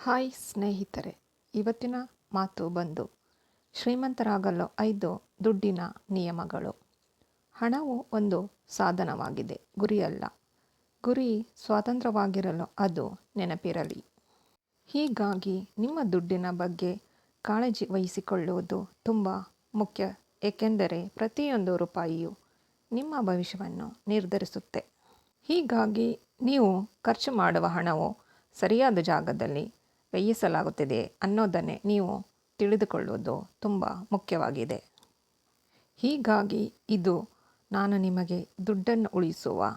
Hi ಸ್ನೇಹಿತರೆ, ಇವತ್ತಿನ ಮಾತು ಬಂದು ಶ್ರೀಮಂತರಾಗಲು 5 ದುಡ್ಡಿನ ನಿಯಮಗಳು. ಹಣವು ಒಂದು ಸಾಧನವಾಗಿದೆ, ಗುರಿಯಲ್ಲ. ಗುರಿ ಸ್ವತಂತ್ರವಾಗಿರಲು ಅದು ನೆನಪಿರಲಿ. ಹೀಗಾಗಿ ನಿಮ್ಮ ದುಡ್ಡಿನ ಬಗ್ಗೆ ಕಾಳಜಿ ವಹಿಸಿಕೊಳ್ಳುವುದು ತುಂಬ ಮುಖ್ಯ, ಏಕೆಂದರೆ ಪ್ರತಿಯೊಂದು ರೂಪಾಯಿಯು ನಿಮ್ಮ ಭವಿಷ್ಯವನ್ನು ನಿರ್ಧರಿಸುತ್ತೆ. ಹೀಗಾಗಿ ನೀವು ಖರ್ಚು ಮಾಡುವ ಹಣವು ಸರಿಯಾದ ಜಾಗದಲ್ಲಿ ವ್ಯಯಿಸಲಾಗುತ್ತಿದೆ ಅನ್ನೋದನ್ನೇ ನೀವು ತಿಳಿದುಕೊಳ್ಳುವುದು ತುಂಬ ಮುಖ್ಯವಾಗಿದೆ. ಹೀಗಾಗಿ ಇದು ನಾನು ನಿಮಗೆ ದುಡ್ಡನ್ನು ಉಳಿಸುವ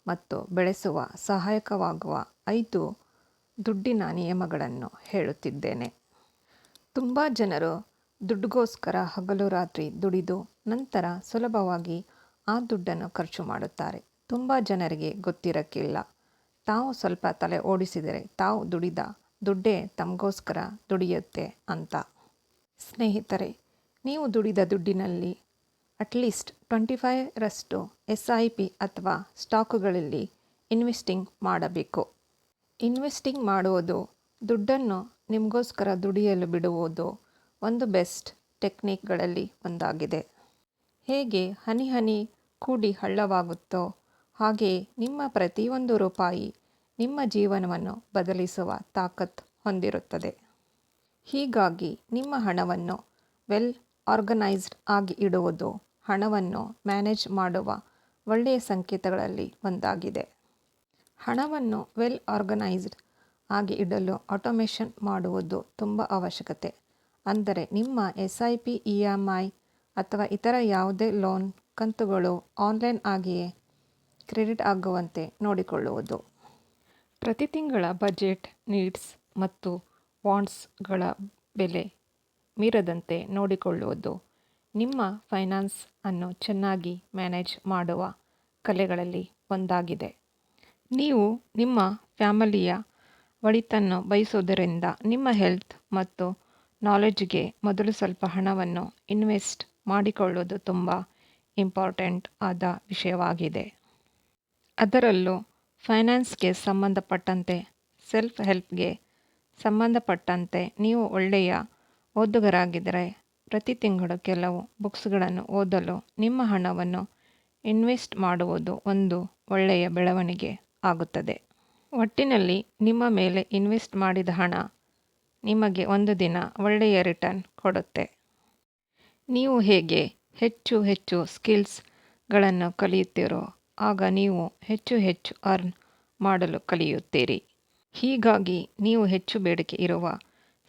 ಮತ್ತು ಬೆಳೆಸುವ ಸಹಾಯಕವಾಗುವ 5 ದುಡ್ಡಿನ ನಿಯಮಗಳನ್ನು ಹೇಳುತ್ತಿದ್ದೇನೆ. ತುಂಬ ಜನರು ದುಡ್ಡಿಗೋಸ್ಕರ ಹಗಲು ರಾತ್ರಿ ದುಡಿದು ನಂತರ ಸುಲಭವಾಗಿ ಆ ದುಡ್ಡನ್ನು ಖರ್ಚು ಮಾಡುತ್ತಾರೆ. ತುಂಬ ಜನರಿಗೆ ಗೊತ್ತಿರಕ್ಕಿಲ್ಲ, ತಾವು ಸ್ವಲ್ಪ ತಲೆ ಓಡಿಸಿದರೆ ತಾವು ದುಡಿದ ದುಡ್ಡೇ ತಮಗೋಸ್ಕರ ದುಡಿಯುತ್ತೆ ಅಂತ. ಸ್ನೇಹಿತರೆ, ನೀವು ದುಡಿದ ದುಡ್ಡಿನಲ್ಲಿ ಅಟ್ಲೀಸ್ಟ್ 25% SIP ಅಥವಾ ಸ್ಟಾಕುಗಳಲ್ಲಿ ಇನ್ವೆಸ್ಟಿಂಗ್ ಮಾಡಬೇಕು. ಇನ್ವೆಸ್ಟಿಂಗ್ ಮಾಡುವುದು, ದುಡ್ಡನ್ನು ನಿಮಗೋಸ್ಕರ ದುಡಿಯಲು ಬಿಡುವುದು ಒಂದು ಬೆಸ್ಟ್ ಟೆಕ್ನಿಕ್ಗಳಲ್ಲಿ ಒಂದಾಗಿದೆ. ಹೇಗೆ ಹನಿ ಹನಿ ಕೂಡಿ ಹಳ್ಳವಾಗುತ್ತೋ ಹಾಗೆಯೇ ನಿಮ್ಮ ಪ್ರತಿಯೊಂದು ರೂಪಾಯಿ ನಿಮ್ಮ ಜೀವನವನ್ನು ಬದಲಿಸುವ ತಾಕತ್ತು ಹೊಂದಿರುತ್ತದೆ. ಹೀಗಾಗಿ ನಿಮ್ಮ ಹಣವನ್ನು ವೆಲ್ ಆರ್ಗನೈಸ್ಡ್ ಆಗಿ ಇಡುವುದು ಹಣವನ್ನು ಮ್ಯಾನೇಜ್ ಮಾಡುವ ಒಳ್ಳೆಯ ಸಂಕೇತಗಳಲ್ಲಿ ಒಂದಾಗಿದೆ. ಹಣವನ್ನು ವೆಲ್ ಆರ್ಗನೈಸ್ಡ್ ಆಗಿ ಇಡಲು ಆಟೋಮೇಷನ್ ಮಾಡುವುದು ತುಂಬ ಅವಶ್ಯಕತೆ. ಅಂದರೆ ನಿಮ್ಮ SIP, EMI ಅಥವಾ ಇತರ ಯಾವುದೇ ಲೋನ್ ಕಂತುಗಳು ಆನ್ಲೈನ್ ಆಗಿಯೇ ಕ್ರೆಡಿಟ್ ಆಗುವಂತೆ ನೋಡಿಕೊಳ್ಳುವುದು. ಪ್ರತಿ ತಿಂಗಳ ಬಜೆಟ್, ನೀಡ್ಸ್ ಮತ್ತು ವಾಂಟ್ಸ್ಗಳ ಬೆಲೆ ಮೀರದಂತೆ ನೋಡಿಕೊಳ್ಳುವುದು ನಿಮ್ಮ ಫೈನಾನ್ಸ್ ಅನ್ನು ಚೆನ್ನಾಗಿ ಮ್ಯಾನೇಜ್ ಮಾಡುವ ಕಲೆಗಳಲ್ಲಿ ಒಂದಾಗಿದೆ. ನೀವು ನಿಮ್ಮ ಫ್ಯಾಮಿಲಿಯ ಒಳಿತನ್ನು ಬಯಸುವುದರಿಂದ ನಿಮ್ಮ ಹೆಲ್ತ್ ಮತ್ತು ನಾಲೆಡ್ಜ್ಗೆ ಮೊದಲು ಸ್ವಲ್ಪ ಹಣವನ್ನು ಇನ್ವೆಸ್ಟ್ ಮಾಡಿಕೊಳ್ಳುವುದು ತುಂಬ ಇಂಪಾರ್ಟೆಂಟ್ ಆದ ವಿಷಯವಾಗಿದೆ. ಅದರಲ್ಲೂ ಫೈನಾನ್ಸ್ಗೆ ಸಂಬಂಧಪಟ್ಟಂತೆ, ಸೆಲ್ಫ್ ಹೆಲ್ಪ್ಗೆ ಸಂಬಂಧಪಟ್ಟಂತೆ ನೀವು ಒಳ್ಳೆಯ ಓದುಗರಾಗಿದ್ದರೆ ಪ್ರತಿ ತಿಂಗಳು ಕೆಲವು ಬುಕ್ಸ್ಗಳನ್ನು ಓದಲು ನಿಮ್ಮ ಹಣವನ್ನು ಇನ್ವೆಸ್ಟ್ ಮಾಡುವುದು ಒಂದು ಒಳ್ಳೆಯ ಬೆಳವಣಿಗೆ ಆಗುತ್ತದೆ. ಒಟ್ಟಿನಲ್ಲಿ ನಿಮ್ಮ ಮೇಲೆ ಇನ್ವೆಸ್ಟ್ ಮಾಡಿದ ಹಣ ನಿಮಗೆ ಒಂದು ದಿನ ಒಳ್ಳೆಯ ರಿಟರ್ನ್ ಕೊಡುತ್ತೆ. ನೀವು ಹೇಗೆ ಹೆಚ್ಚು ಹೆಚ್ಚು ಸ್ಕಿಲ್ಸ್ಗಳನ್ನು ಕಲಿಯುತ್ತೀರೋ ಆಗ ನೀವು ಹೆಚ್ಚು ಹೆಚ್ಚು ಅರ್ನ್ ಮಾಡಲು ಕಲಿಯುತ್ತೀರಿ. ಹೀಗಾಗಿ ನೀವು ಹೆಚ್ಚು ಬೇಡಿಕೆ ಇರುವ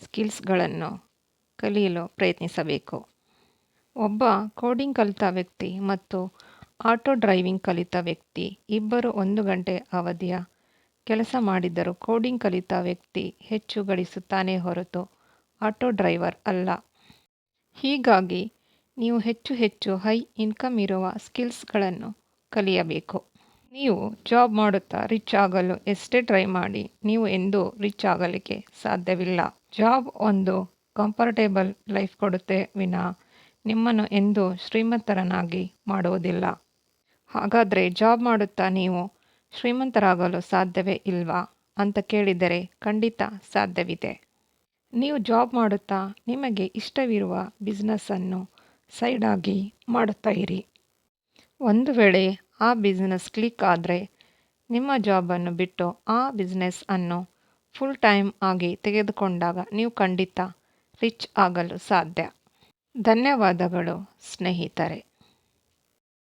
ಸ್ಕಿಲ್ಸ್ಗಳನ್ನು ಕಲಿಯಲು ಪ್ರಯತ್ನಿಸಬೇಕು. ಒಬ್ಬ ಕೋಡಿಂಗ್ ಕಲಿತ ವ್ಯಕ್ತಿ ಮತ್ತು ಆಟೋ ಡ್ರೈವಿಂಗ್ ಕಲಿತ ವ್ಯಕ್ತಿ ಇಬ್ಬರು 1 ಗಂಟೆ ಅವಧಿಯ ಕೆಲಸ ಮಾಡಿದರೂ ಕೋಡಿಂಗ್ ಕಲಿತ ವ್ಯಕ್ತಿ ಹೆಚ್ಚು ಗಳಿಸುತ್ತಾನೆ ಹೊರತು ಆಟೋ ಡ್ರೈವರ್ ಅಲ್ಲ. ಹೀಗಾಗಿ ನೀವು ಹೆಚ್ಚು ಹೆಚ್ಚು ಹೈ ಇನ್ಕಮ್ ಇರುವ ಸ್ಕಿಲ್ಸ್ಗಳನ್ನು ಕಲಿಯಬೇಕು. ನೀವು ಜಾಬ್ ಮಾಡುತ್ತಾ ರಿಚ್ ಆಗಲು ಎಷ್ಟೇ ಟ್ರೈ ಮಾಡಿ ನೀವು ಎಂದೂ ರಿಚ್ ಆಗಲಿಕ್ಕೆ ಸಾಧ್ಯವಿಲ್ಲ. ಜಾಬ್ ಒಂದು ಕಂಫರ್ಟೇಬಲ್ ಲೈಫ್ ಕೊಡುತ್ತೆ ವಿನಃ ನಿಮ್ಮನ್ನು ಎಂದೂ ಶ್ರೀಮಂತರನ್ನಾಗಿ ಮಾಡುವುದಿಲ್ಲ. ಹಾಗಾದರೆ ಜಾಬ್ ಮಾಡುತ್ತಾ ನೀವು ಶ್ರೀಮಂತರಾಗಲು ಸಾಧ್ಯವೇ ಇಲ್ವಾ ಅಂತ ಕೇಳಿದರೆ ಖಂಡಿತ ಸಾಧ್ಯವಿದೆ. ನೀವು ಜಾಬ್ ಮಾಡುತ್ತಾ ನಿಮಗೆ ಇಷ್ಟವಿರುವ ಬಿಸ್ನೆಸ್ಸನ್ನು ಸೈಡಾಗಿ ಮಾಡುತ್ತಾ ಇರಿ. ಒಂದು ವೇಳೆ ಆ ಬಿಸ್ನೆಸ್ ಕ್ಲಿಕ್ ಆದರೆ ನಿಮ್ಮ ಜಾಬನ್ನು ಬಿಟ್ಟು ಆ ಬಿಸ್ನೆಸ್ ಅನ್ನು ಫುಲ್ ಟೈಮ್ ಆಗಿ ತೆಗೆದುಕೊಂಡಾಗ ನೀವು ಖಂಡಿತ ರಿಚ್ ಆಗಲು ಸಾಧ್ಯ. ಧನ್ಯವಾದಗಳು ಸ್ನೇಹಿತರೆ.